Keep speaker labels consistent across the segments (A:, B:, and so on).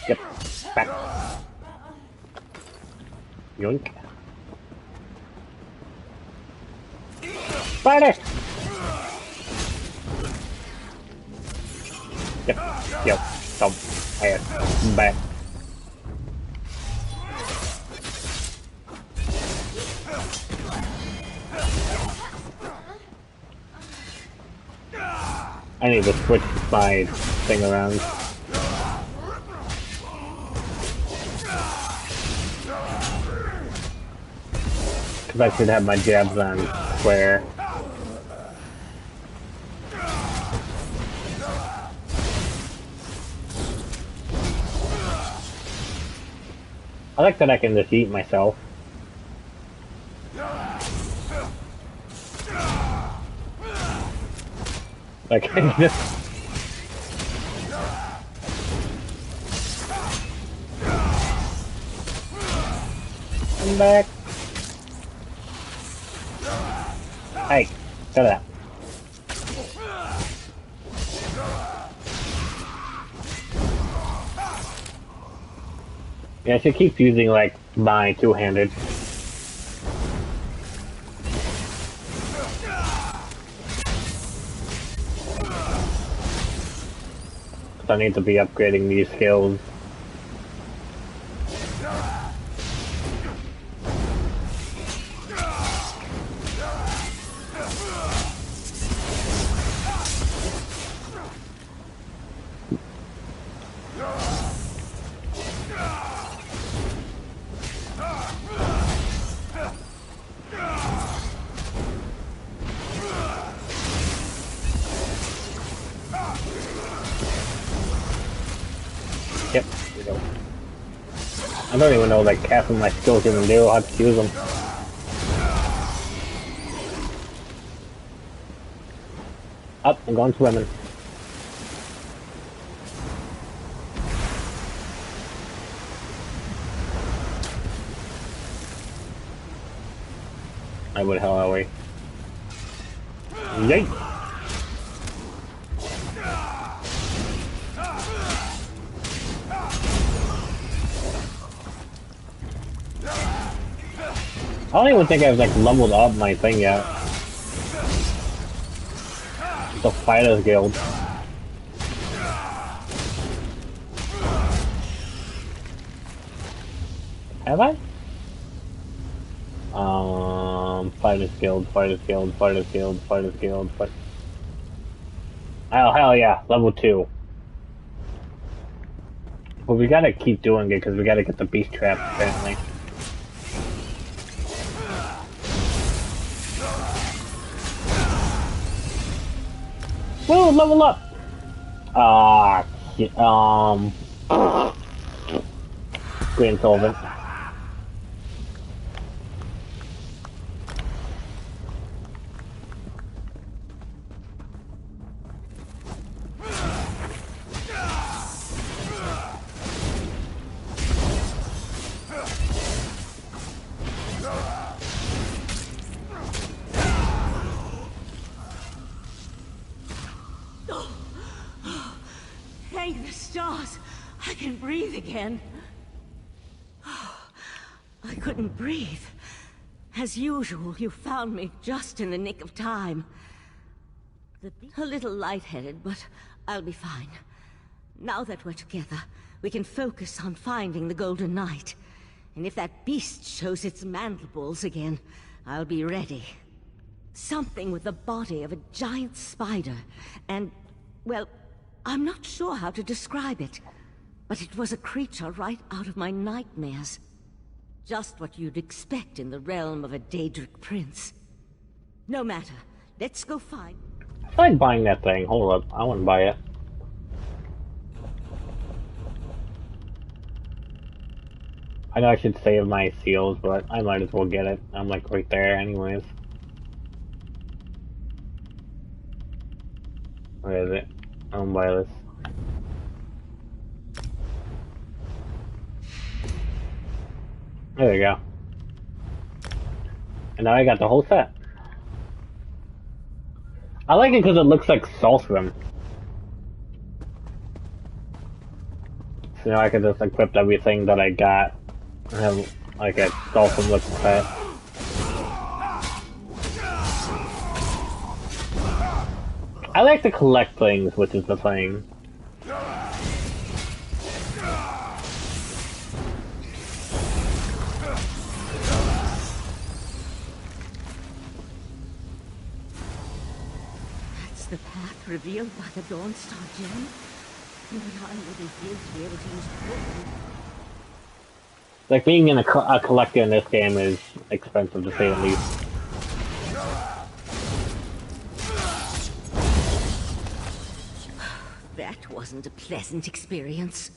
A: Yep. Back. Yoink. Spider! Yep. Yep. Stop. Ass. Back. I need to switch my thing around. Because I should have my jabs on square. I like that I can just eat myself. Like, just... I'm back. Hey, shut up. Yeah, she keeps using, like, my two-handed. I need to be upgrading these skills. Yep, you know. I don't even know like half of my skills even do, I'll have to use them. Up, I'm going swimming. I would hell away. Yay! I don't even think I've like leveled up my thing yet. The Fighters Guild. Have I? Fighters Guild, Fighters Guild, Fighters Guild, Fighters Guild, Oh hell yeah, level 2. But we gotta keep doing it because we gotta get the beast trap apparently. Whoa, level up! Green Solvent.
B: Thank the stars! I can breathe again. I couldn't breathe. As usual, you found me just in the nick of time. A little lightheaded, but I'll be fine. Now that we're together, we can focus on finding the Golden Knight. And if that beast shows its mandibles again, I'll be ready. Something with the body of a giant spider, and, well, I'm not sure how to describe it, but it was a creature right out of my nightmares. Just what you'd expect in the realm of a Daedric prince. No matter, let's go find...
A: I like buying that thing. Hold up, I want to buy it. I know I should save my seals, but I might as well get it. I'm like right there anyways. Where is it? I don't buy this. There we go. And now I got the whole set. I like it because it looks like Saltram. So now I can just equip everything that I got. I have like a dolphin look pet. I like to collect things, which is the thing.
B: That's the path revealed by the Dawnstar gem. But I wouldn't feel to be able to use it.
A: Like, being a collector in this game is expensive, to say the least.
B: That wasn't a pleasant experience.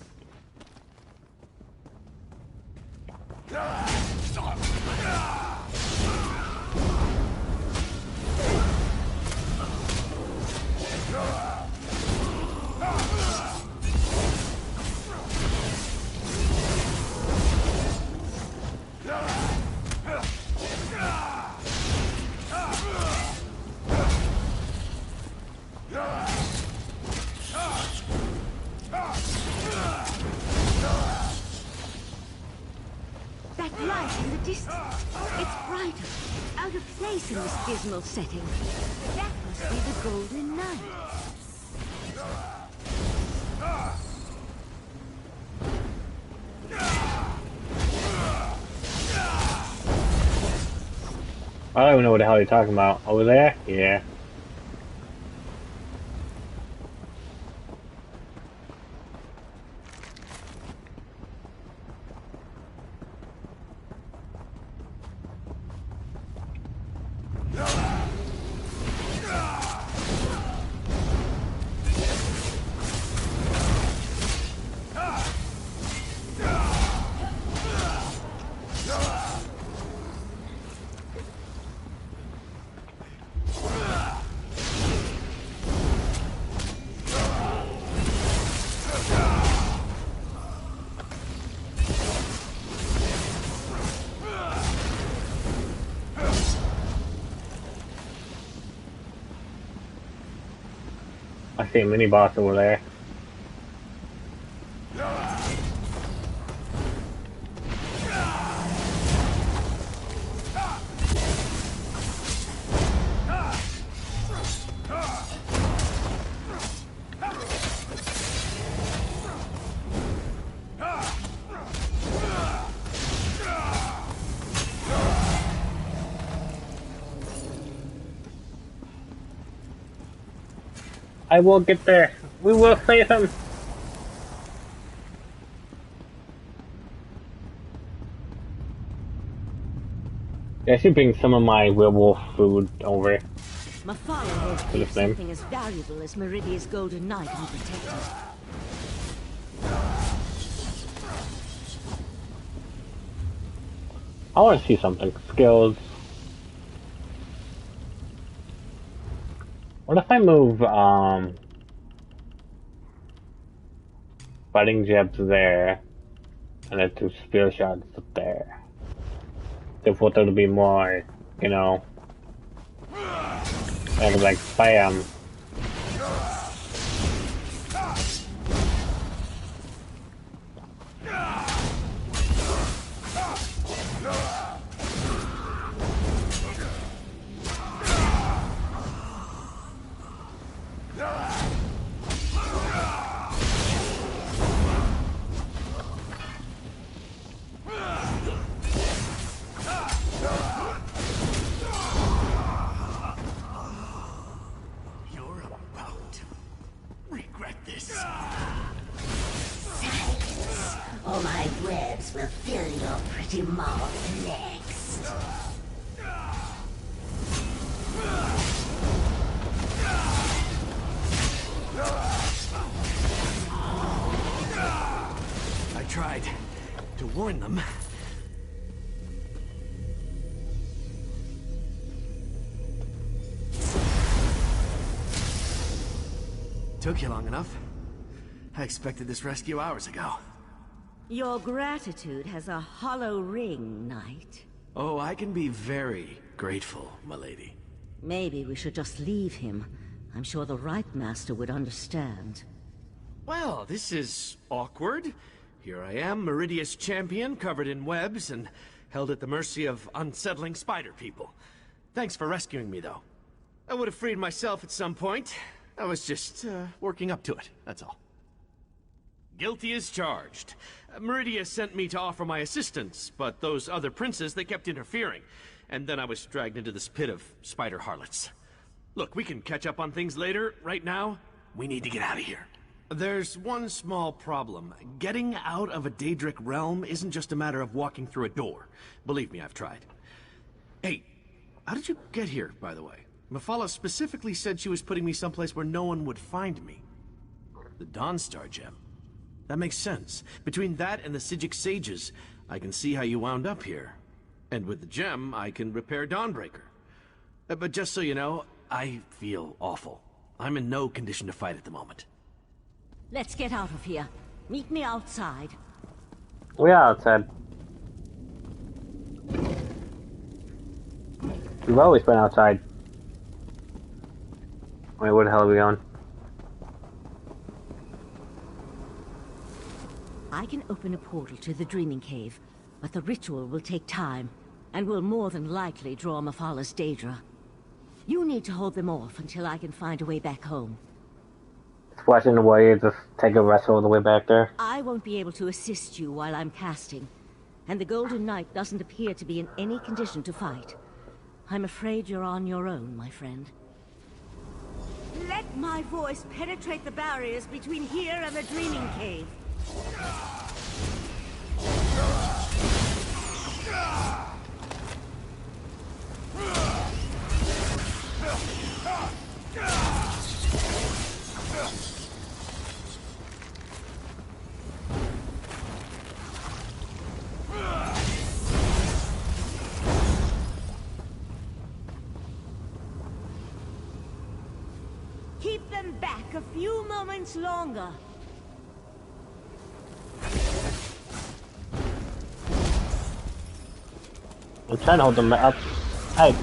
B: In this dismal setting. That must be the Golden Knight.
A: I don't even know what the hell you're talking about. Over there? Yeah. I see a mini boss over there. I will get there. We will save him. Yeah, I should bring some of my werewolf food over.
B: Mephala will keep something as valuable as Meridia's Golden Knight unprotected.
A: I want to see something. Skills. What if I move, fighting jabs there, and then do spear shots up there? Therefore, there'll be more, you know, and like, bam.
B: Or my webs will fill your pretty mouth next.
C: I tried to warn them. Took you long enough. I expected this rescue hours ago.
B: Your gratitude has a hollow ring, Knight.
C: Oh, I can be very grateful, my lady.
B: Maybe we should just leave him. I'm sure the Right Master would understand.
C: Well, this is awkward. Here I am, Meridia's champion, covered in webs and held at the mercy of unsettling spider people. Thanks for rescuing me, though. I would have freed myself at some point. I was just, working up to it, that's all. Guilty as charged. Meridia sent me to offer my assistance, but those other princes, they kept interfering. And then I was dragged into this pit of spider harlots. Look, we can catch up on things later. Right now, we need to get out of here. There's one small problem. Getting out of a Daedric realm isn't just a matter of walking through a door. Believe me, I've tried. Hey, how did you get here, by the way? Mephala specifically said she was putting me someplace where no one would find me. The Dawnstar gem. That makes sense. Between that and the Psijic sages, I can see how you wound up here. And with the gem, I can repair Dawnbreaker. But just so you know, I feel awful. I'm in no condition to fight at the moment.
B: Let's get out of here. Meet me outside.
A: We are outside. We've always been outside. Wait, where the hell are we going?
B: I can open a portal to the Dreaming Cave, but the ritual will take time, and will more than likely draw Mephala's Daedra. You need to hold them off until I can find a way back home.
A: Splashing the way, just take a rest all the way back there.
B: I won't be able to assist you while I'm casting, and the Golden Knight doesn't appear to be in any condition to fight. I'm afraid you're on your own, my friend. Let my voice penetrate the barriers between here and the Dreaming Cave. Keep them back a few moments longer.
A: I'm trying to hold them up. Hey.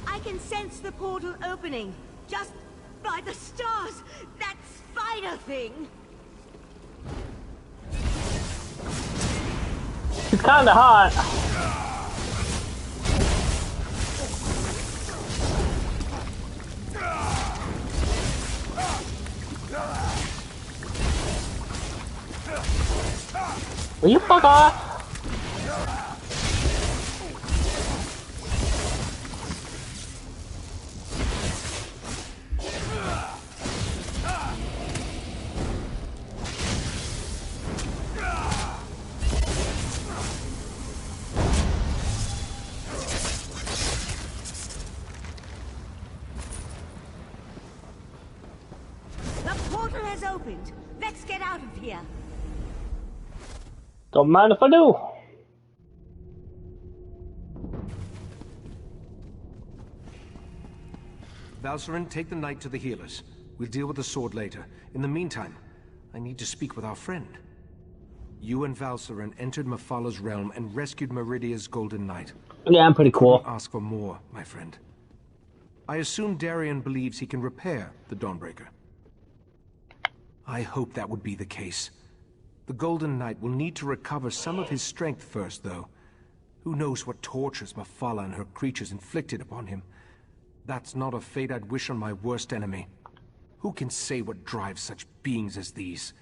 B: I can sense the portal opening, just by the stars! That spider thing!
A: It's kinda hot. Will you fuck off?
B: The portal has opened! Let's get out of here!
A: Don't mind if I do.
D: Valcerin, take the knight to the healers. We'll deal with the sword later. In the meantime, I need to speak with our friend. You and Valcerin entered Mephala's realm and rescued Meridia's Golden Knight.
A: Yeah, I'm pretty cool.
D: Ask for more, my friend. I assume Darian believes he can repair the Dawnbreaker. I hope that would be the case. The Golden Knight will need to recover some of his strength first, though. Who knows what tortures Mephala and her creatures inflicted upon him? That's not a fate I'd wish on my worst enemy. Who can say what drives such beings as these?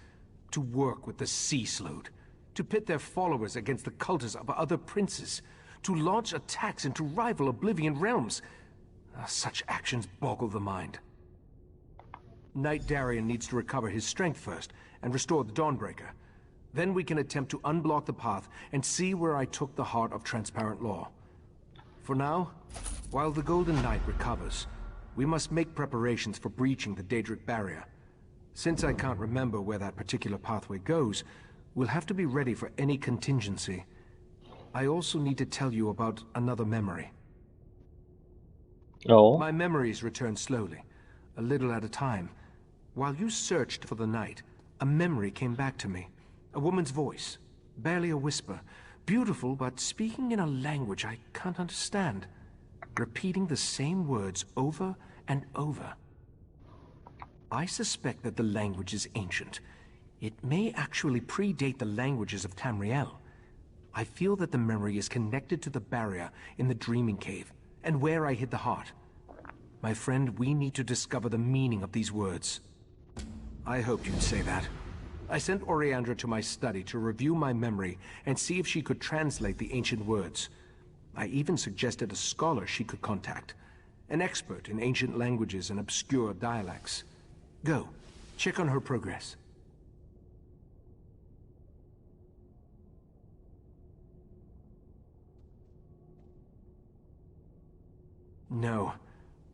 D: To work with the Sea Slode, to pit their followers against the cultists of other princes, to launch attacks into rival Oblivion realms. Such actions boggle the mind. Knight Darian needs to recover his strength first and restore the Dawnbreaker. Then we can attempt to unblock the path and see where I took the heart of Transparent Law. For now, while the Golden Knight recovers, we must make preparations for breaching the Daedric barrier. Since I can't remember where that particular pathway goes, we'll have to be ready for any contingency. I also need to tell you about another memory.
A: Oh.
D: My memories return slowly, a little at a time. While you searched for the knight, a memory came back to me. A woman's voice, barely a whisper. Beautiful, but speaking in a language I can't understand. Repeating the same words over and over. I suspect that the language is ancient. It may actually predate the languages of Tamriel. I feel that the memory is connected to the barrier in the Dreaming Cave, and where I hid the heart. My friend, we need to discover the meaning of these words. I hoped you'd say that. I sent Oriandra to my study to review my memory and see if she could translate the ancient words. I even suggested a scholar she could contact, an expert in ancient languages and obscure dialects. Go, check on her progress. No.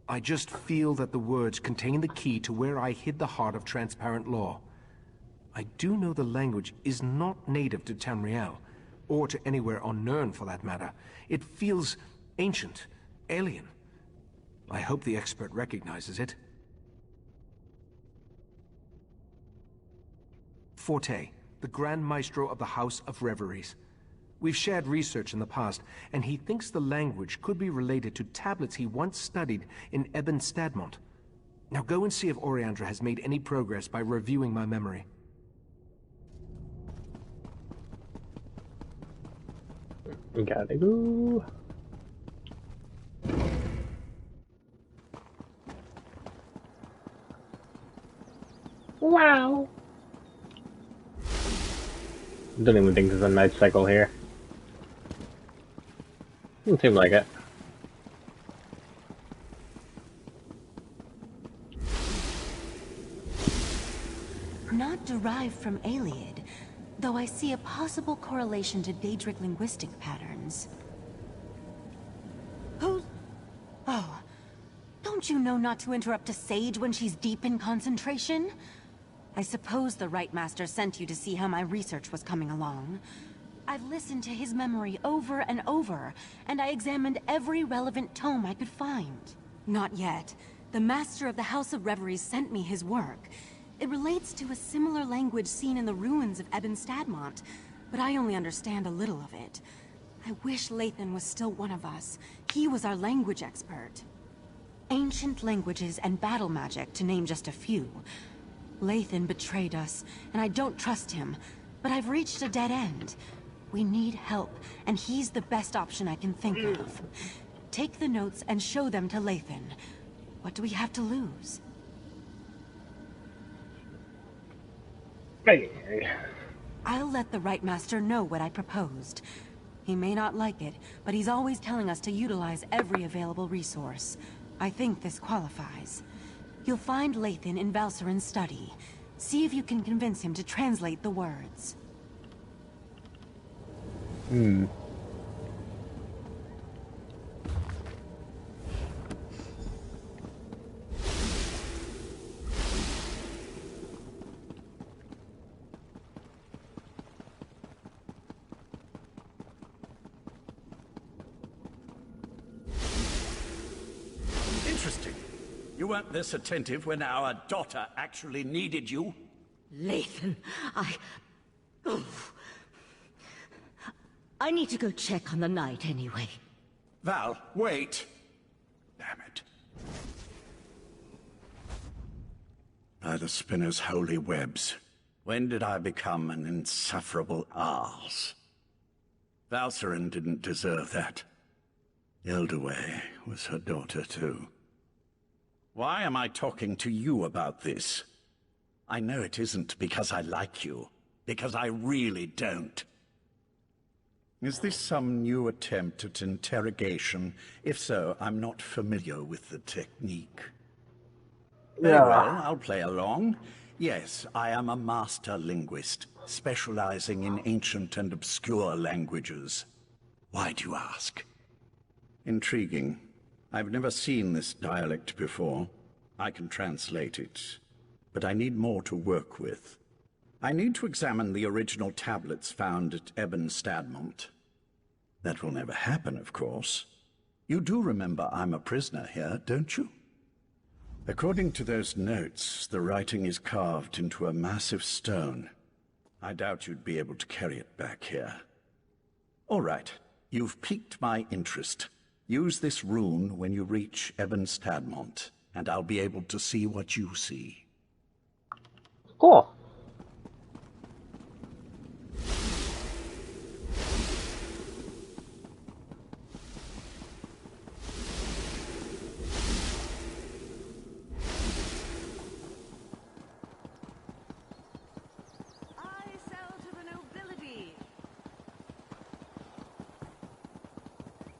D: I just feel that the words contain the key to where I hid the heart of transparent law. I do know the language is not native to Tamriel, or to anywhere on Nirn for that matter. It feels ancient, alien. I hope the expert recognizes it. Forte, the Grand Maestro of the House of Reveries. We've shared research in the past, and he thinks the language could be related to tablets he once studied in Ebon Stadmont. Now go and see if Oriandra has made any progress by reviewing my memory.
A: Gotta go. Wow. Don't even think there's a night cycle here. Doesn't seem like it.
E: Not derived from Ayleid, though I see a possible correlation to Daedric linguistic patterns. Who? Oh, don't you know not to interrupt a sage when she's deep in concentration? I suppose the Rite Master sent you to see how my research was coming along. I've listened to his memory over and over, and I examined every relevant tome I could find. Not yet. The Master of the House of Reveries sent me his work. It relates to a similar language seen in the ruins of Ebon Stadmont, but I only understand a little of it. I wish Lathan was still one of us. He was our language expert. Ancient languages and battle magic, to name just a few. Lathan betrayed us, and I don't trust him, but I've reached a dead end. We need help, and he's the best option I can think of. Take the notes and show them to Lathan. What do we have to lose?
A: Hey.
E: I'll let the Rite Master know what I proposed. He may not like it, but he's always telling us to utilize every available resource. I think this qualifies. You'll find Lathan in Valsarin's study. See if you can convince him to translate the words.
F: Interesting. You weren't this attentive when our daughter actually needed you?
B: Lathan, I need to go check on the knight anyway.
F: Val, wait. Damn it. By the spinner's holy webs, when did I become an insufferable arse? Valsarin didn't deserve that. Ildaway was her daughter too. Why am I talking to you about this? I know it isn't because I like you, because I really don't. Is this some new attempt at interrogation? If so, I'm not familiar with the technique. Very well, I'll play along. Yes, I am a master linguist, specializing in ancient and obscure languages. Why do you ask? Intriguing. I've never seen this dialect before. I can translate it, but I need more to work with. I need to examine the original tablets found at Ebon Stadmont. That will never happen, of course. You do remember I'm a prisoner here, don't you? According to those notes, the writing is carved into a massive stone. I doubt you'd be able to carry it back here. All right, you've piqued my interest. Use this rune when you reach Ebon Stadmont, and I'll be able to see what you see.
A: Cool.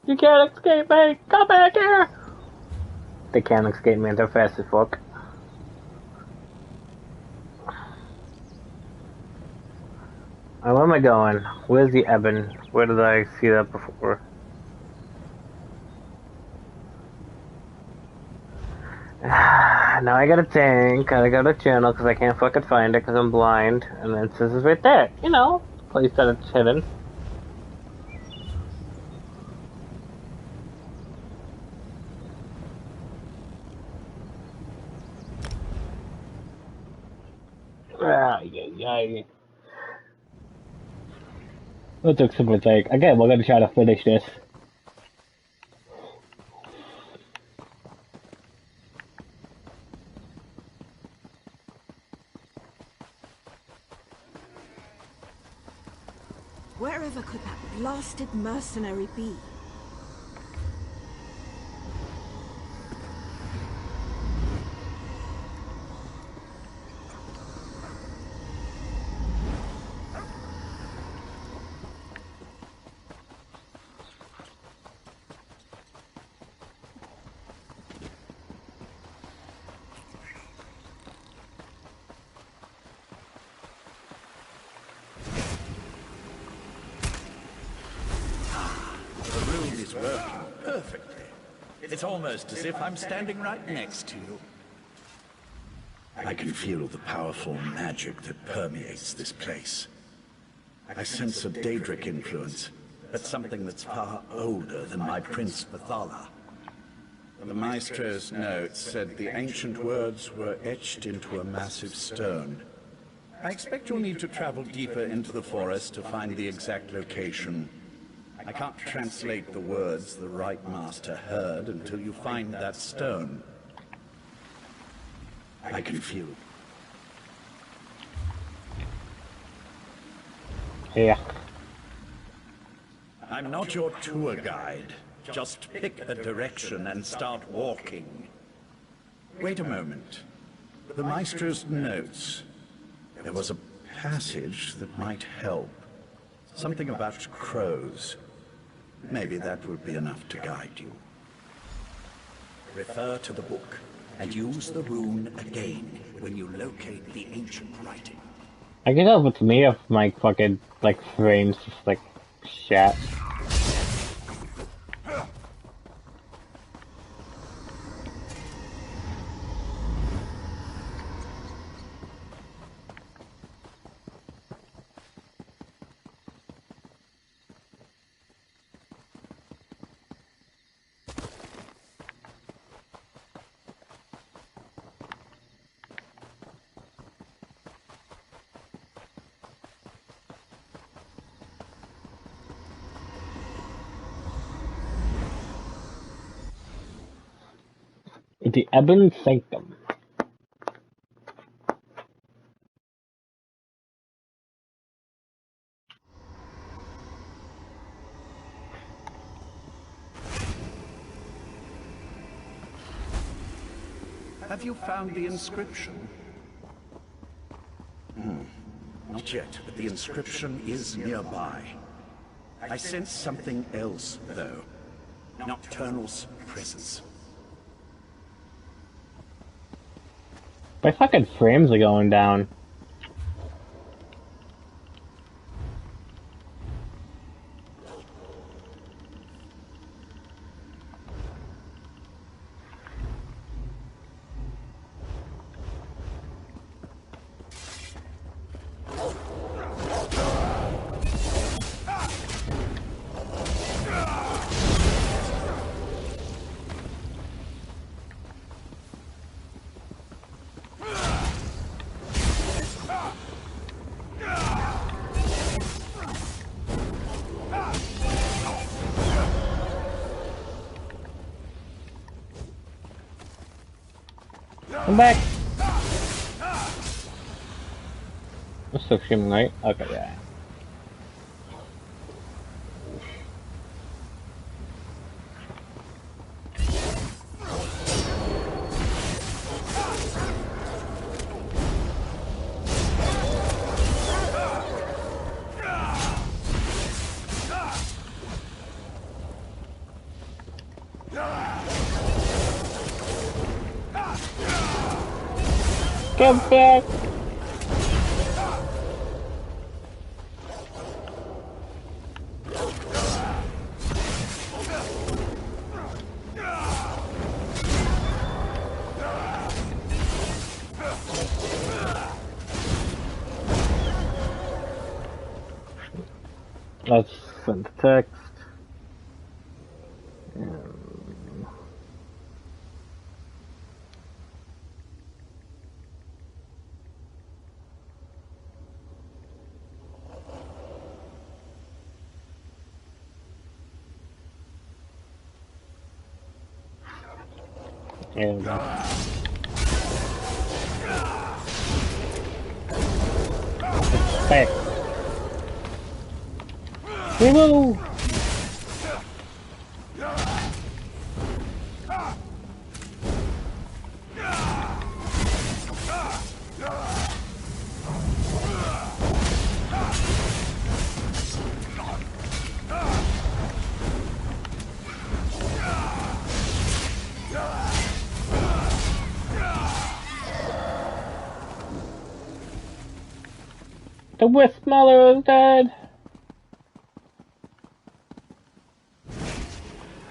A: You can't escape me! Come back here! They can't escape me, they're fast as fuck. Where am I going? Where's the Ebon? Where did I see that before? Now I gotta think, I gotta channel because I can't fucking find it because I'm blind. And then it says it's right there, you know, place that it's hidden. It took super take. Again, we're gonna try to finish this.
G: Wherever could that blasted mercenary be?
F: Perfectly. It's almost as if I'm standing right next to you. I can feel the powerful magic that permeates this place. I sense a Daedric influence, but something that's far older than my Prince Vathala. The Maestro's notes said the ancient words were etched into a massive stone. I expect you'll need to travel deeper into the forest to find the exact location. I can't translate the words the Right Master heard until you find that stone. I can feel it.
A: Yeah.
F: I'm not your tour guide. Just pick a direction and start walking. Wait a moment. The Maestro's notes. There was a passage that might help. Something about crows. Maybe that would be enough to guide you. Refer to the book, and use the rune again when you locate the ancient writing.
A: I can tell if it's me if my fucking, like, frames just, like, shit. The Ebon Sanctum.
F: Have you found the inscription? Not yet, but the inscription is nearby. I sense something else, though. Nocturnal's presence.
A: My fucking frames are going down. Come back! This is extremely light. Okay, yeah. Come back! Let's send the text. And back. Woo! The Wisp Mother is dead!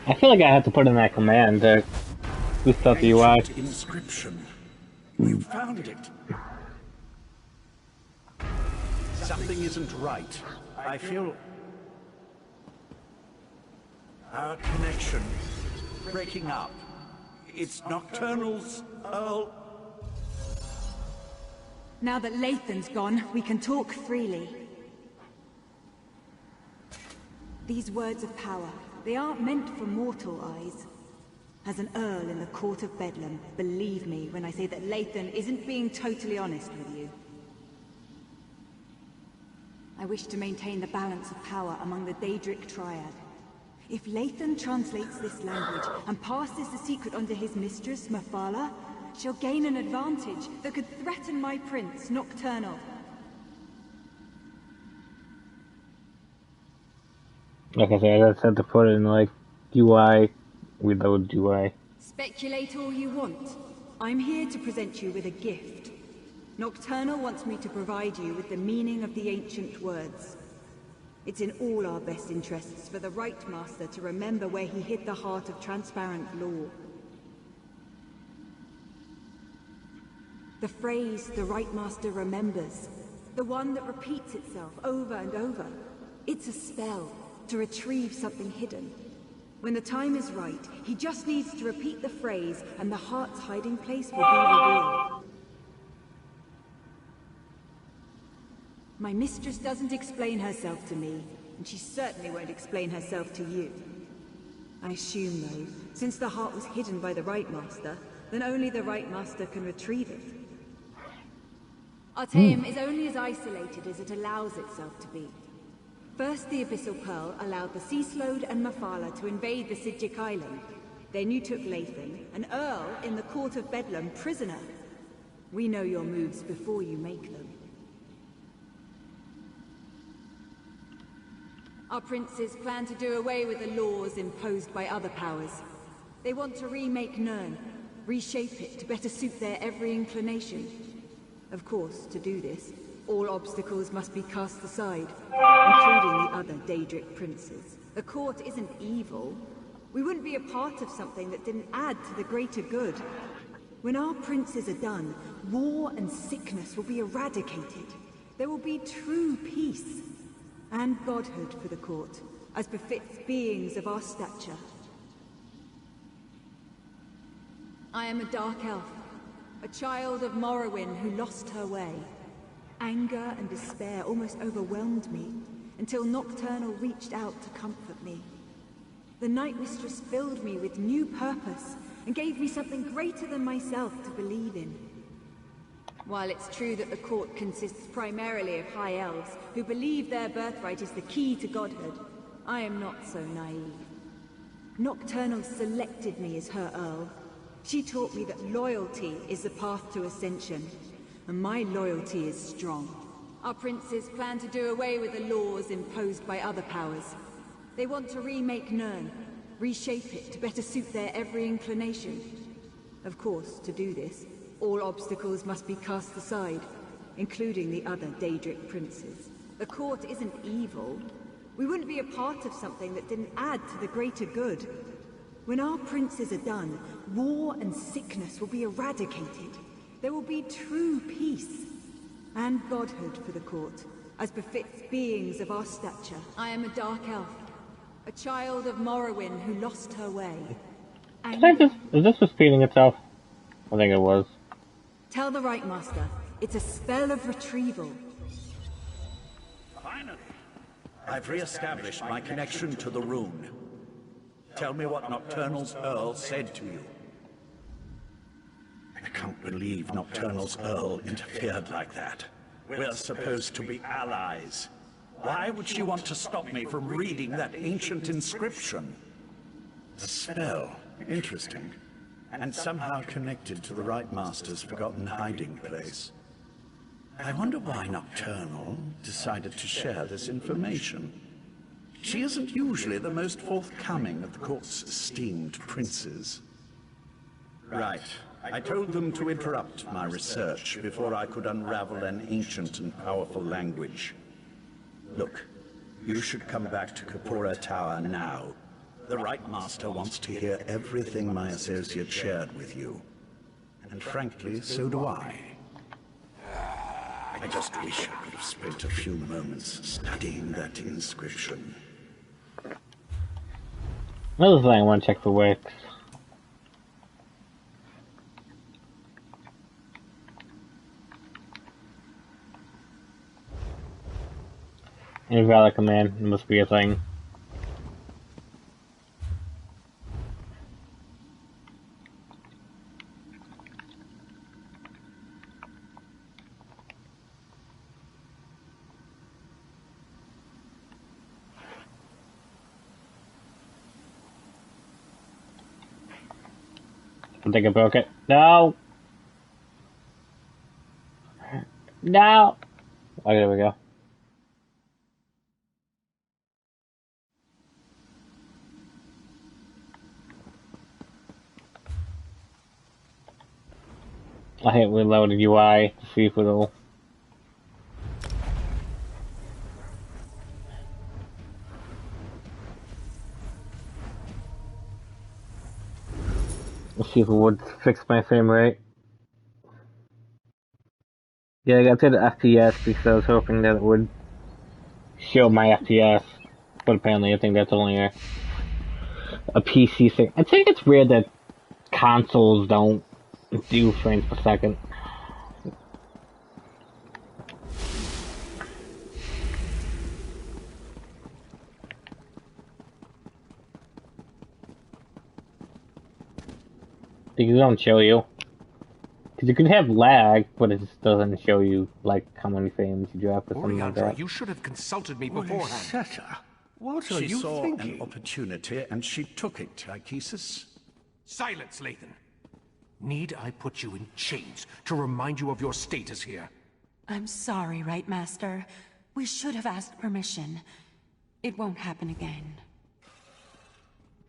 A: I feel like I have to put in that command to boost up the UI.
F: Inscription. You found it. Something isn't right. I feel... our connection breaking up. It's Nocturnal's Earl...
E: Now that Lathan's gone, we can talk freely. These words of power, they aren't meant for mortal eyes. As an Earl in the Court of Bedlam, believe me when I say that Lathan isn't being totally honest with you. I wish to maintain the balance of power among the Daedric Triad. If Lathan translates this language and passes the secret on to his mistress, Mephala, she'll gain an advantage that could threaten my prince, Nocturnal.
A: Like I said, I just had to put in like UI, reload UI.
E: Speculate all you want. I'm here to present you with a gift. Nocturnal wants me to provide you with the meaning of the ancient words. It's in all our best interests for the Right Master to remember where he hid the heart of transparent law. The phrase the Right Master remembers, the one that repeats itself over and over. It's a spell to retrieve something hidden. When the time is right, he just needs to repeat the phrase and the heart's hiding place will be revealed. My mistress doesn't explain herself to me, and she certainly won't explain herself to you. I assume, though, since the heart was hidden by the Right Master, then only the Right Master can retrieve it. Artaeum is only as isolated as it allows itself to be. First, the Abyssal Pearl allowed the Sea Slode and Mephala to invade the Psijic Island. Then you took Lathan, an Earl in the Court of Bedlam, prisoner. We know your moves before you make them. Our princes plan to do away with the laws imposed by other powers. They want to remake Nirn, reshape it to better suit their every inclination. Of course, to do this, all obstacles must be cast aside, including the other Daedric princes. The court isn't evil. We wouldn't be a part of something that didn't add to the greater good. When our princes are done, war and sickness will be eradicated. There will be true peace and godhood for the court, as befits beings of our stature. I am a Dark Elf, a child of Morrowind who lost her way. Anger and despair almost overwhelmed me, until Nocturnal reached out to comfort me. The Night Mistress filled me with new purpose,
G: and gave me something greater than myself to believe in. While it's true that the court consists primarily of High Elves who believe their birthright is the key to godhood, I am not so naive. Nocturnal selected me as her Earl. She taught me that loyalty is the path to ascension, and my loyalty is strong. Our princes plan to do away with the laws imposed by other powers. They want to remake Nirn, reshape it to better suit their every inclination. Of course, to do this, all obstacles must be cast aside, including the other Daedric princes. The court isn't evil. We wouldn't be a part of something that didn't add to the greater good. When our princes are done, war and sickness will be eradicated. There will be true peace and godhood for the court, as befits beings of our stature. I am a dark elf, a child of Morrowind who lost her way. And
A: Is this repeating itself? I think it was.
G: tell the Right Master, it's a spell of retrieval.
F: Finally, I've re-established my connection to the rune. Tell me what Nocturnal's Earl said to you. I can't believe Nocturnal's Earl interfered like that. We're supposed to be allies. Why would she want to stop me from reading that ancient inscription? A spell. Interesting. And somehow connected to the Right Master's forgotten hiding place. I wonder why Nocturnal decided to share this information. She isn't usually the most forthcoming of the court's esteemed princes. Right. I told them to interrupt my research before I could unravel an ancient and powerful language. Look, you should come back to Kapora Tower now. The Right Master wants to hear everything my associate shared with you. And frankly, so do I. I just wish I could have spent a few moments studying that inscription.
A: Another thing I want to check for Wix. Invalid command, it must be a thing. I think I broke it. No! No! Oh, there we go. I hit reloaded UI to see if it'll... Let's see if it would fix my frame rate. Yeah, I got to the FPS because I was hoping that it would show my FPS. But apparently I think that's only a PC thing. I think it's weird that consoles don't do frames per second. Because they don't show you. Because you can have lag, but it just doesn't show you, like, how many frames you drop or something like that.
D: You should have consulted me beforehand.
F: Seta, what are you thinking? She saw an opportunity and she took it, Tychesis.
D: Silence, Lathan. Need I put you in chains to remind you of your status here?
E: I'm sorry, Right Master. We should have asked permission. It won't happen again.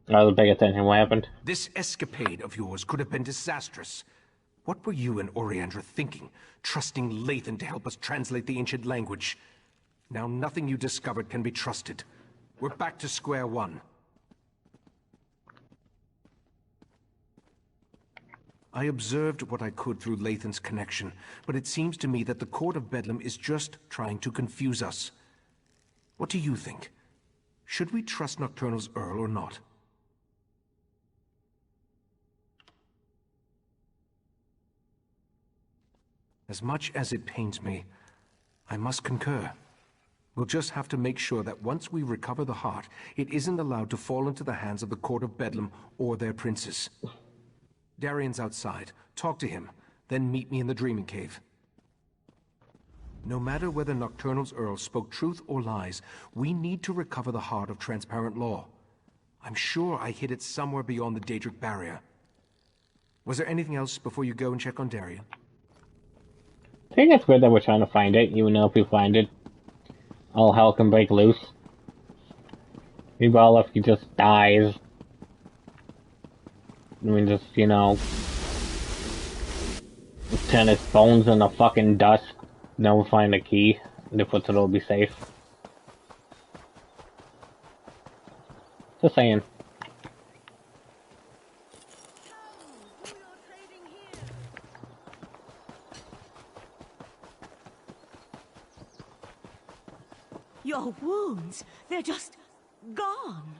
A: I was paying attention. What happened?
D: This escapade of yours could have been disastrous. What were you and Oriandra thinking, trusting Lathan to help us translate the ancient language? Now nothing you discovered can be trusted. We're back to square one. I observed what I could through Lathan's connection, but it seems to me that the Court of Bedlam is just trying to confuse us. What do you think? Should we trust Nocturnal's Earl or not? As much as it pains me, I must concur. We'll just have to make sure that once we recover the heart, it isn't allowed to fall into the hands of the Court of Bedlam or their princes. Darian's outside. Talk to him, then meet me in the Dreaming Cave. No matter whether Nocturnal's Earl spoke truth or lies, we need to recover the heart of Transparent Law. I'm sure I hid it somewhere beyond the Daedric barrier. Was there anything else before you go and check on Darian?
A: I think it's good that we're trying to find it, even though if we find it, all hell can break loose. Maybe all if he just dies. I mean, just, you know, turn his bones in the fucking dust, never find a key, and if it'll be safe. Just saying.
B: Your wounds, they're just gone.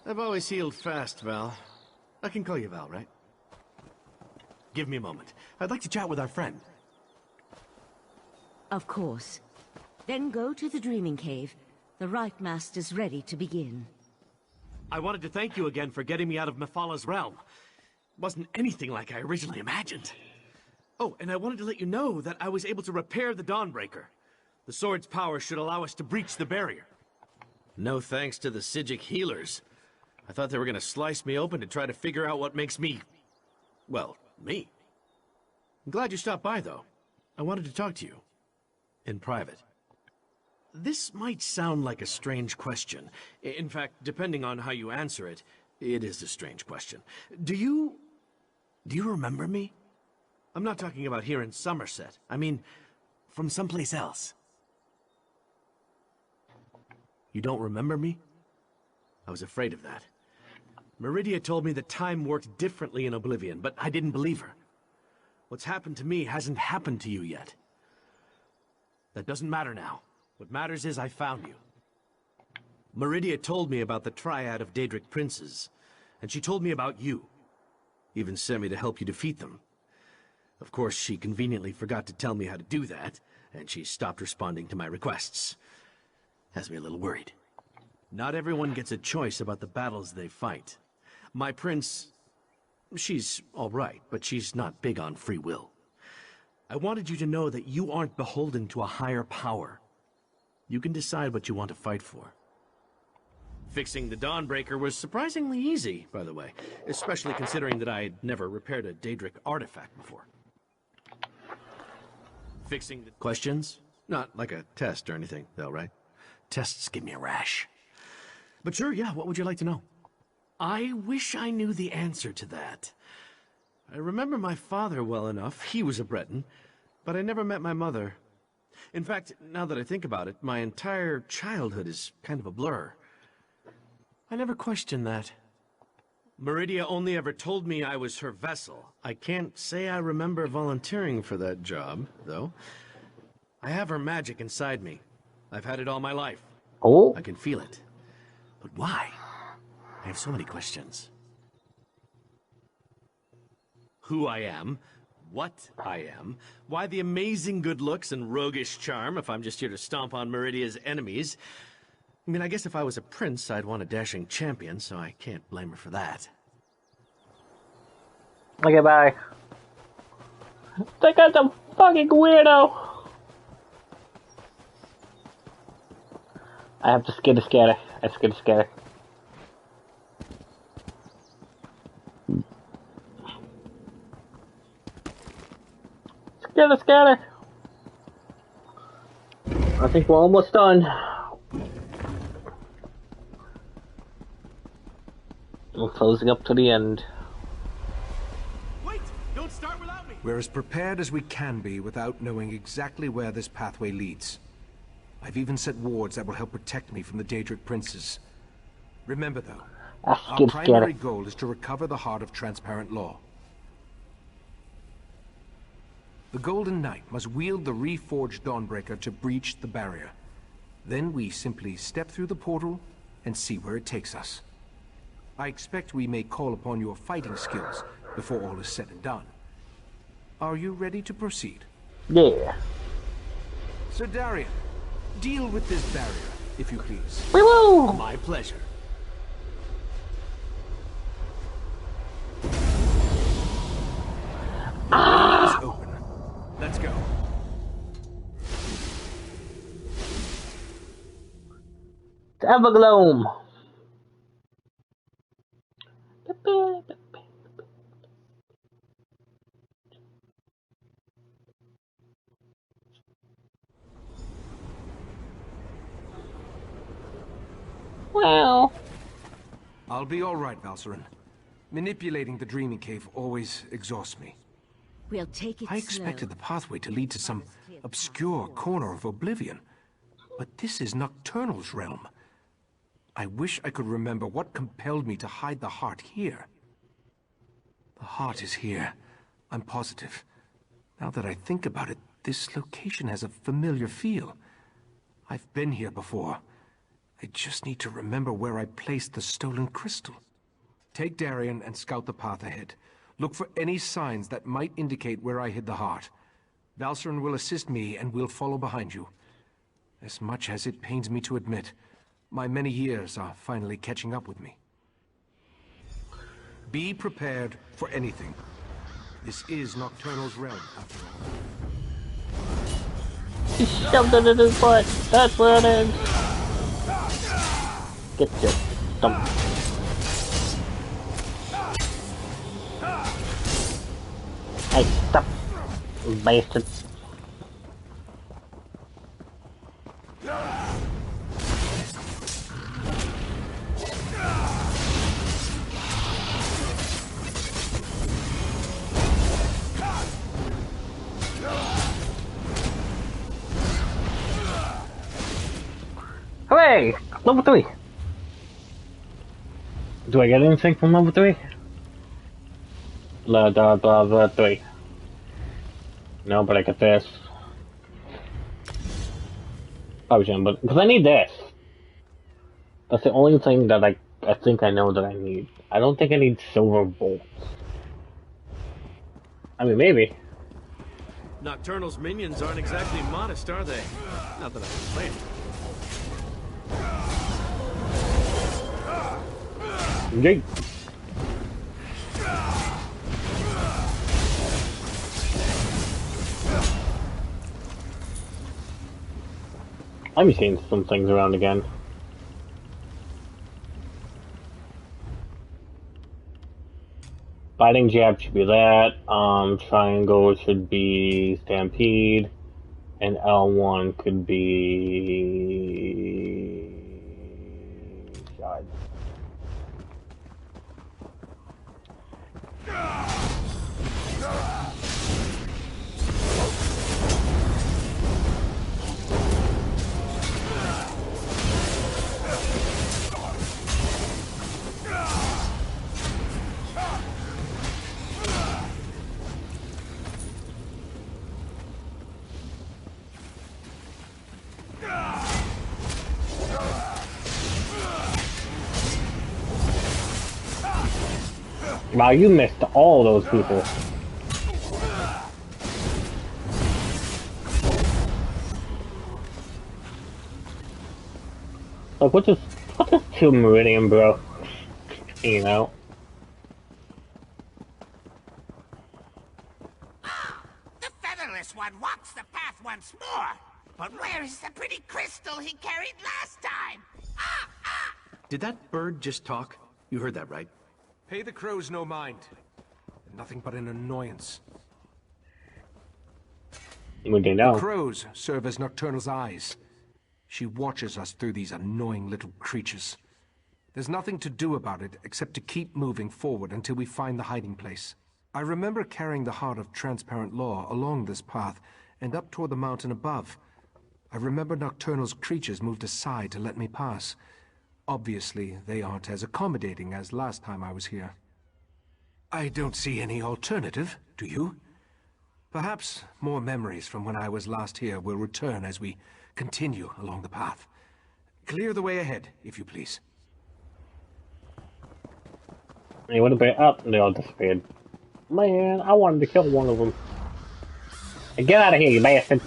C: I've always healed fast, Val. I can call you Val, right? Give me a moment. I'd like to chat with our friend.
B: Of course. Then go to the Dreaming Cave. The Rite Master's ready to begin.
C: I wanted to thank you again for getting me out of Mephalah's realm. Wasn't anything like I originally imagined. Oh, and I wanted to let you know that I was able to repair the Dawnbreaker. The sword's power should allow us to breach the barrier. No thanks to the Psijic healers. I thought they were gonna slice me open to try to figure out what makes me... well, me. I'm glad you stopped by, though. I wanted to talk to you. In private. This might sound like a strange question. In fact, depending on how you answer it, it is a strange question. Do you remember me? I'm not talking about here in Somerset. I mean, from someplace else. You don't remember me? I was afraid of that. Meridia told me that time worked differently in Oblivion, but I didn't believe her. What's happened to me hasn't happened to you yet. That doesn't matter now. What matters is I found you. Meridia told me about the triad of Daedric princes, and she told me about you. Even sent me to help you defeat them. Of course, she conveniently forgot to tell me how to do that, and she stopped responding to my requests. Has me a little worried. Not everyone gets a choice about the battles they fight. My prince... she's all right, but she's not big on free will. I wanted you to know that you aren't beholden to a higher power. You can decide what you want to fight for. Fixing the Dawnbreaker was surprisingly easy, by the way, especially considering that I had never repaired a Daedric artifact before. Fixing the... questions? Not like a test or anything, though, right? Tests give me a rash. But sure, yeah, what would you like to know? I wish I knew the answer to that. I remember my father well enough. He was a Breton, but I never met my mother. In fact, now that I think about it, my entire childhood is kind of a blur. I never questioned that. Meridia only ever told me I was her vessel. I can't say I remember volunteering for that job, though. I have her magic inside me. I've had it all my life.
A: Oh?
C: I can feel it. But why? I have so many questions. Who I am, what I am, why the amazing good looks and roguish charm if I'm just here to stomp on Meridia's enemies. I mean, I guess if I was a prince, I'd want a dashing champion, so I can't blame her for that.
A: Okay, bye. That guy's a fucking weirdo. I have to scatter. I scatter. Scatter. I think we're almost done. We're closing up to the end.
C: Wait! Don't start without me!
D: We're as prepared as we can be without knowing exactly where this pathway leads. I've even set wards that will help protect me from the Daedric princes. Remember, though, our primary goal is to recover the heart of Transparent Law. The Golden Knight must wield the reforged Dawnbreaker to breach the barrier. Then we simply step through the portal and see where it takes us. I expect we may call upon your fighting skills before all is said and done. Are you ready to proceed?
A: Yeah.
D: Sir Darian, deal with this barrier, if you please.
A: Woo!
C: My pleasure.
A: Evergloom. Well,
D: I'll be all right, Valcerin. Manipulating the Dreaming Cave always exhausts me.
B: We'll take it
D: I expected
B: slow.
D: the pathway to lead to some obscure corner of Oblivion. But this is Nocturnal's realm. I wish I could remember what compelled me to hide the heart here. The heart is here. I'm positive. Now that I think about it, this location has a familiar feel. I've been here before. I just need to remember where I placed the stolen crystal. Take Darien and scout the path ahead. Look for any signs that might indicate where I hid the heart. Valcerin will assist me and we'll follow behind you. As much as it pains me to admit, my many years are finally catching up with me. Be prepared for anything. This is Nocturnal's realm, after all.
A: he shoved it in his butt. That's where it is. Get your stump. Hey, stop, bastard. Hooray! Level 3! Do I get anything from level 3? Blah 3. No, but I get this. Potion, but because I need this. That's the only thing that I think I know that I need. I don't think I need silver bolts. I mean, maybe.
C: Nocturnal's minions aren't exactly modest, are they? Not that I complain.
A: Yeet. I'm seeing some things around again. Biting jab should be that. Triangle should be stampede, and L1 could be shard. Wow, you missed all those people. Like, what's this 2 Meridian, bro? You know?
H: The featherless one walks the path once more. But where is the pretty crystal he carried last time?
C: Did that bird just talk? You heard that, right?
D: Pay the crows no mind. They're nothing but an annoyance.
A: What do you know?
D: Crows serve as Nocturnal's eyes. She watches us through these annoying little creatures. There's nothing to do about it except to keep moving forward until we find the hiding place. I remember carrying the heart of Transparent Law along this path and up toward the mountain above. I remember Nocturnal's creatures moved aside to let me pass. Obviously, they aren't as accommodating as last time I was here. I don't see any alternative, do you? Perhaps more memories from when I was last here will return as we continue along the path. Clear the way ahead, if you please.
A: Hey, what about up? They all disappeared. Man, I wanted to kill one of them. Hey, get out of here, you bastard!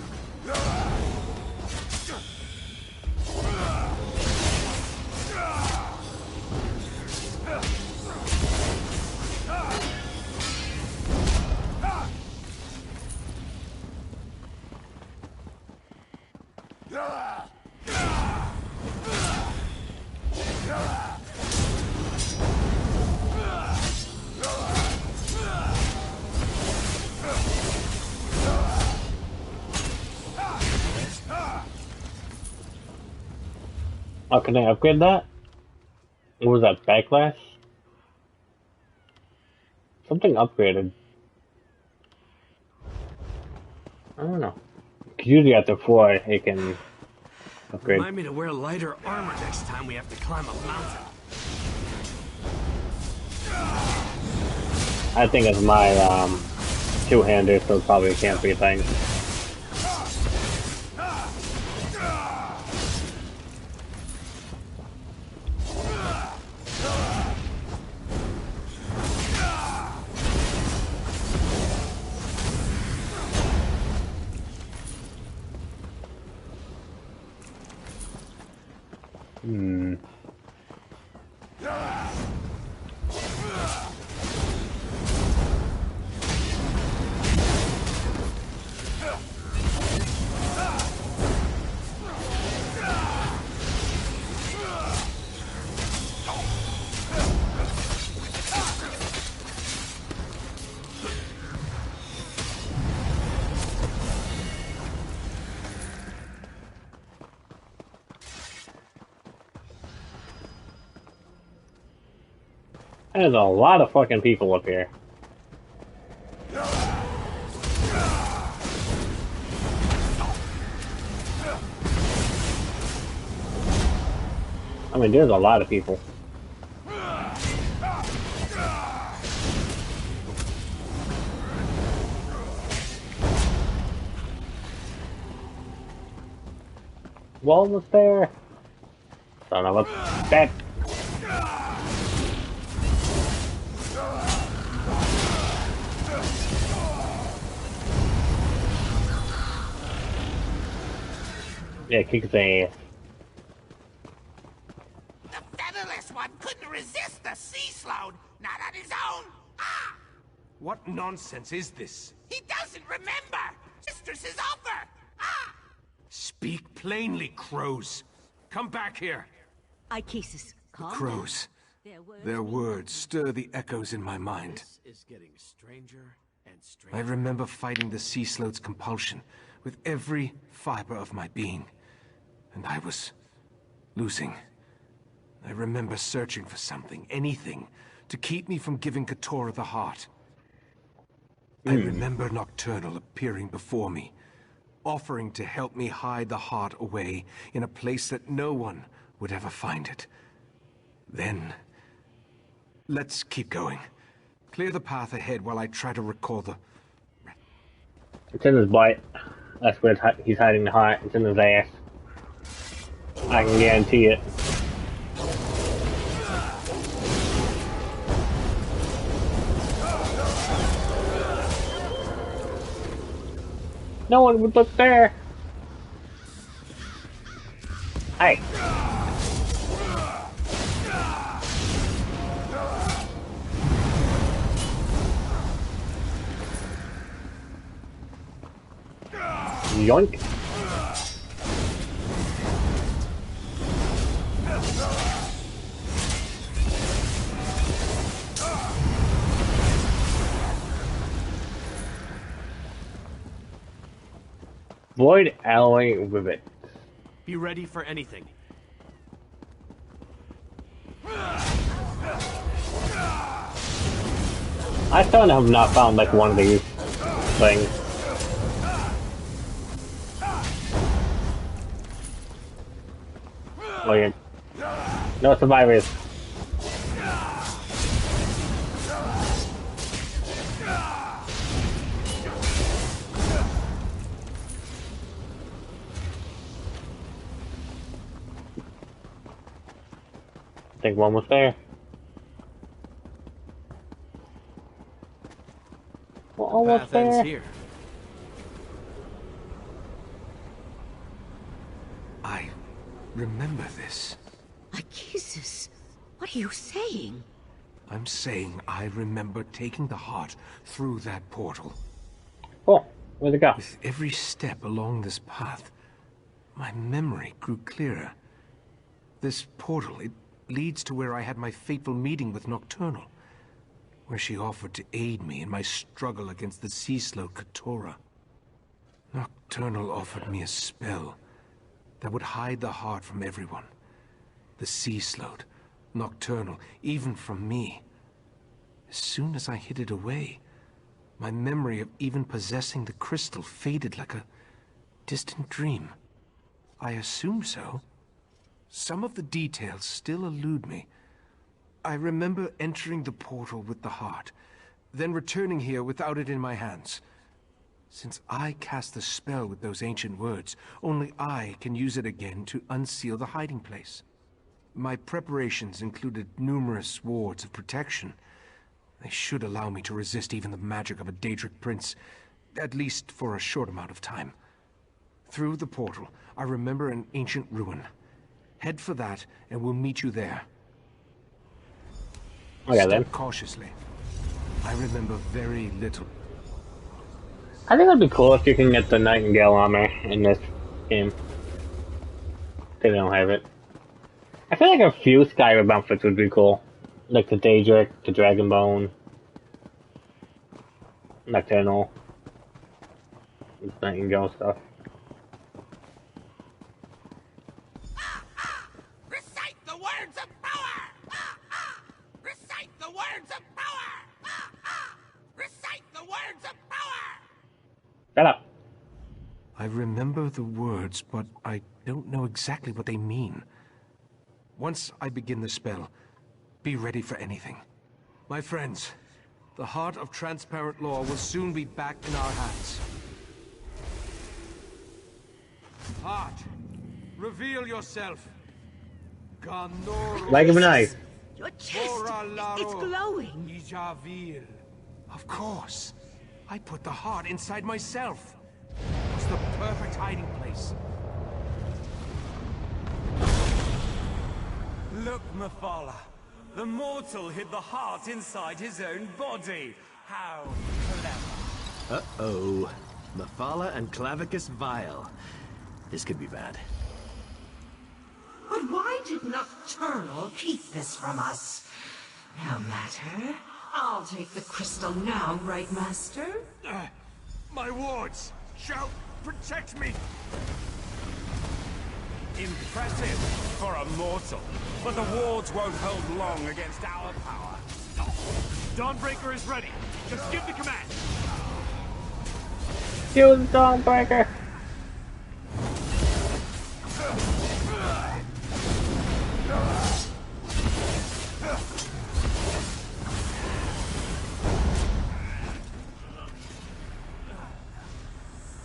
A: Oh, can I upgrade that? What was that, backlash? Something upgraded. I don't know. 'Cause usually after 4, it can upgrade.
C: Remind me to wear lighter armor next time we have to climb a mountain.
A: I think it's my two-hander, so it probably can't be a thing. There's a lot of fucking people up here. I mean, there's a lot of people. Wall was there. Son of a bitch. Yeah, kick his ass.
H: The featherless one couldn't resist the sea slode, not on his own. Ah!
D: What nonsense is this?
H: He doesn't remember! Mistress's offer! Ah!
D: Speak plainly, crows. Come back here.
B: Ichesis, calm
D: Crows.
B: down.
D: Their words stir the echoes in my mind.
C: This is getting stranger and
D: I
C: stranger.
D: remember fighting the sea slode's compulsion with every fiber of my being. And I was losing. I remember searching for something, anything, to keep me from giving Katora the heart. I remember Nocturnal appearing before me, offering to help me hide the heart away in a place that no one would ever find it. Then, let's keep going. Clear the path ahead while I try to recall the...
A: It's in his butt. That's where he's hiding the heart. It's in his ass. I can guarantee it. No one would look there. Hey. Yoink. Void alloy rivet.
C: Be ready for anything.
A: I still have not found like one of these things. Oh yeah. No survivors. I think one was there. We're almost
C: Path ends
A: there.
C: here.
D: I remember this.
B: Ichesis, what are you saying?
D: I'm saying I remember taking the heart through that portal.
A: Oh, where'd it go?
D: With every step along this path, my memory grew clearer. This portal, it leads to where I had my fateful meeting with Nocturnal, where she offered to aid me in my struggle against the sea slode Katora. Nocturnal offered me a spell that would hide the heart from everyone, The sea slowed, nocturnal, even from me. As soon as I hid it away, my memory of even possessing the crystal faded like a distant dream. I assume so. Some of the details still elude me. I remember entering the portal with the heart, then returning here without it in my hands. Since I cast the spell with those ancient words, only I can use it again to unseal the hiding place. My preparations included numerous wards of protection. They should allow me to resist even the magic of a Daedric prince, at least for a short amount of time. Through the portal, I remember an ancient ruin. Head for that, and we'll meet you there.
A: Okay, then.
D: Step cautiously. I remember very little.
A: I think it'd be cool if you can get the Nightingale armor in this game. They don't have it. I feel like a few Skyrim outfits would be cool. Like the Daedric, the Dragonbone, Nocturnal, Nightingale stuff.
H: Recite the words of power! Recite the words of power! Recite the words of power!
A: Shut up.
D: I remember the words, but I don't know exactly what they mean. Once I begin the spell, be ready for anything. My friends, the heart of transparent law will soon be back in our hands. Heart, reveal yourself.
A: Like him and I.
B: Your chest, it's glowing.
D: Of course. I put the heart inside myself. It's the perfect hiding place.
I: Look, Mephala. The mortal hid the heart inside his own body. How clever.
C: Uh-oh. Mephala and Clavicus Vile. This could be bad.
J: But why did Nocturnal keep this from us? No matter. I'll take the crystal now, right, Master?
I: My wards! Shout, protect me! Impressive for a mortal, but the wards won't hold long against our power. Dawnbreaker is ready. Just give the command.
A: Use Dawnbreaker.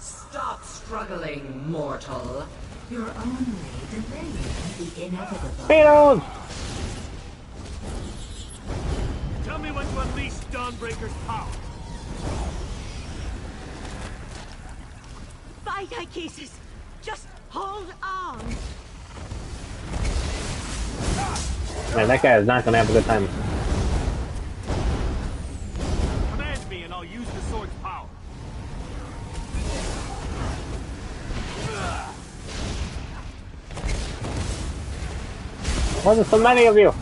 J: Stop struggling, mortal. You're only delaying the inevitable.
A: Beatles!
I: Tell me when to unleash Dawnbreaker's power.
B: Fight, Icasis. Just hold on.
A: Man, that guy is not gonna have a good time.
I: Command me and I'll use the sword's power.
A: Why are there so many of you?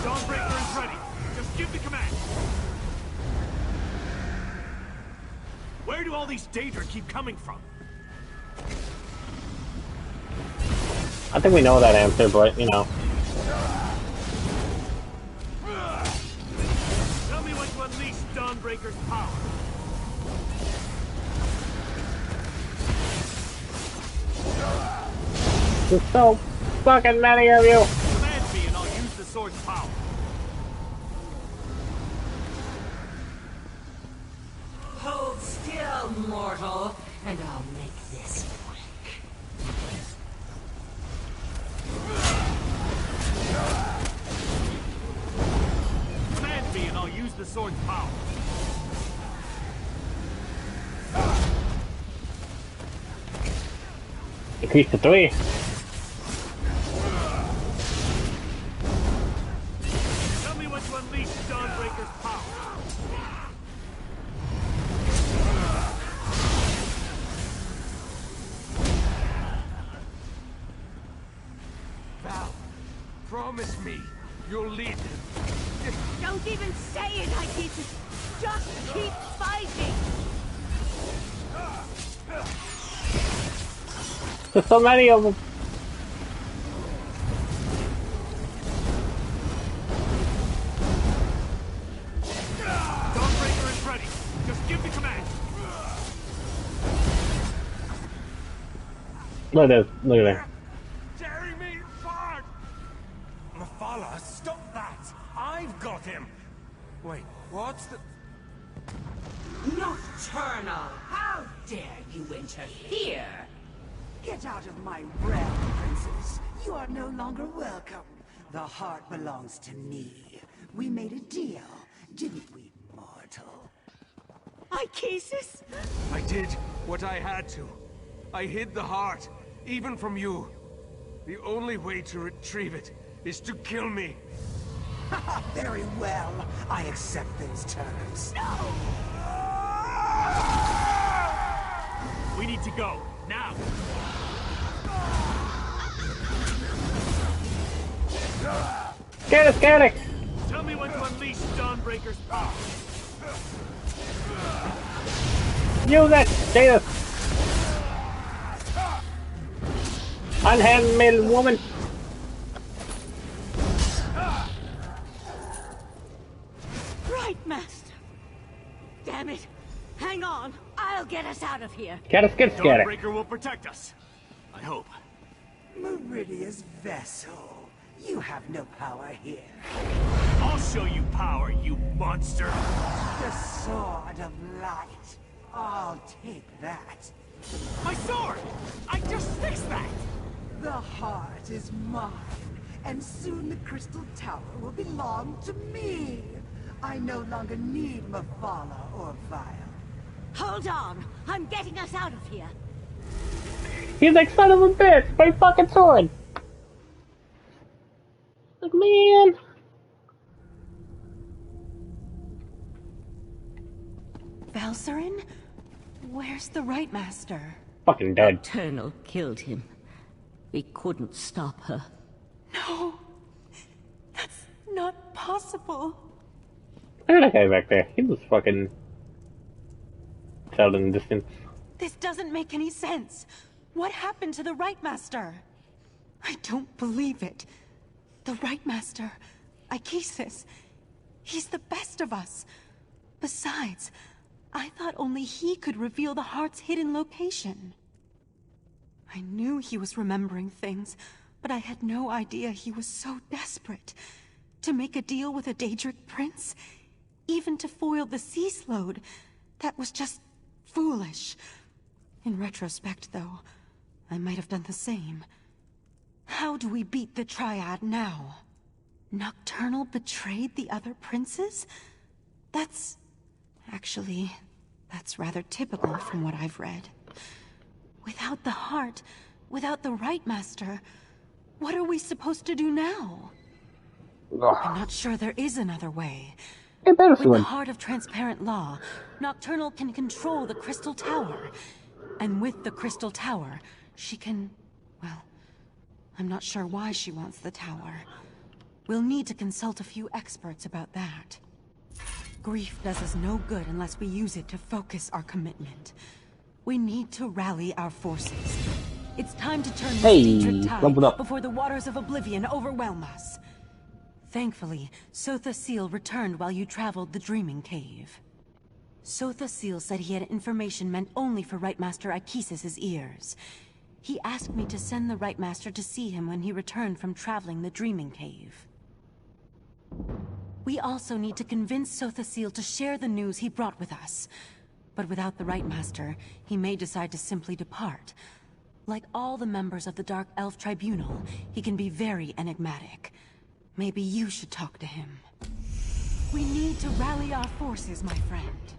I: Dawnbreaker is ready. Just give the command. Where do all these Daedra keep coming from?
A: I think we know that answer, but you know.
I: Tell me when to unleash Dawnbreaker's power.
A: There's so fucking many of you.
I: Command me and I'll use the sword's power.
J: Hold still, mortal, and I'll make this quick.
I: Command me and I'll use the sword's power.
A: Increase to 3.
I: Tell me when to unleash Dawnbreaker's power.
D: Val, promise me you'll lead him.
B: Don't even say it, Icasis. Just keep fighting.
A: There's so many of them.
I: Dawnbreaker is ready. Just give the command.
A: Look at this. Look at that.
I: Tearing me apart! Mephala, stop that! I've got him! Wait, what's the...
J: Nocturnal! How dare you interfere?
K: Get out of my realm, princess. You are no longer welcome. The heart belongs to me. We made a deal, didn't we, mortal?
B: Ichesis?
D: I did what I had to. I hid the heart, even from you. The only way to retrieve it is to kill me.
K: Very well. I accept those terms.
B: No!
I: We need to go, now!
A: Get it!
I: Tell me when to unleash Dawnbreaker's power.
A: Use it! Jesus! Unhandmade woman!
B: Right, Master. Damn it. Hang on. I'll get us out of here.
A: Get it!
I: Dawnbreaker will protect us. I hope.
K: Meridia's vessel. You have no power here.
I: I'll show you power, you monster!
K: The Sword of Light. I'll take that.
I: My sword! I just fixed that!
K: The heart is mine, and soon the Crystal Tower will belong to me. I no longer need Mephala or Vile.
B: Hold on. I'm getting us out of here.
A: He's like, son of a bitch! My fucking sword! Like, man!
E: Valsarin? Where's the Right Master?
A: Fucking dead.
B: Eternal killed him. We couldn't stop her.
E: No! That's not possible.
A: Look at that guy back there. He was fucking... out in the distance.
E: This doesn't make any sense. What happened to the Right Master? I don't believe it. The Right Master, Ichesis, he's the best of us. Besides, I thought only he could reveal the heart's hidden location. I knew he was remembering things, but I had no idea he was so desperate. To make a deal with a Daedric prince, even to foil the Sea Slode, that was just foolish. In retrospect, though, I might have done the same. How do we beat the Triad now? Nocturnal betrayed the other princes? Actually, that's rather typical from what I've read. Without the heart, without the Right Master, what are we supposed to do now? I'm not sure there is another way. With the heart of transparent law, Nocturnal can control the Crystal Tower. And with the Crystal Tower, she can... well, I'm not sure why she wants the tower. We'll need to consult a few experts about that. Grief does us no good unless we use it to focus our commitment. We need to rally our forces. It's time to turn this Daedric tide before the waters of oblivion overwhelm us. Thankfully, Sotha Seal returned while you traveled the Dreaming Cave. Sotha Seal said he had information meant only for Right Master Ichesis' ears. He asked me to send the Right Master to see him when he returned from traveling the Dreaming Cave. We also need to convince Sotha Seal to share the news he brought with us. But without the Right Master, he may decide to simply depart. Like all the members of the Dark Elf Tribunal, he can be very enigmatic. Maybe you should talk to him. We need to rally our forces, my friend.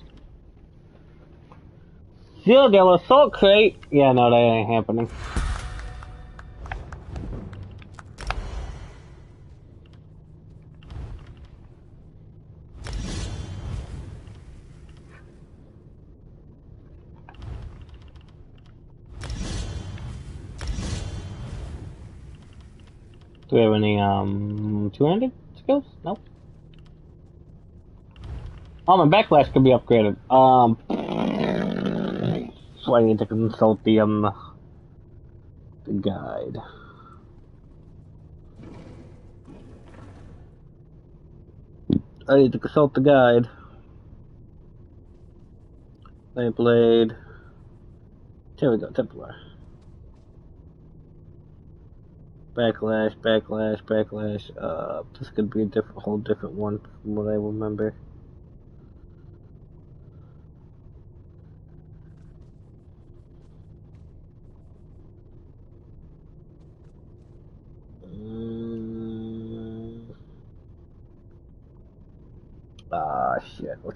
A: Seal Del Assault Crate? Yeah, no, that ain't happening. Do we have any, two-handed skills? Nope. Oh, my backlash could be upgraded. So I need to consult the, The guide. I need to consult the guide. Blade. There we go, Templar. Backlash. This could be a whole different one from what I remember. Shit. Which one?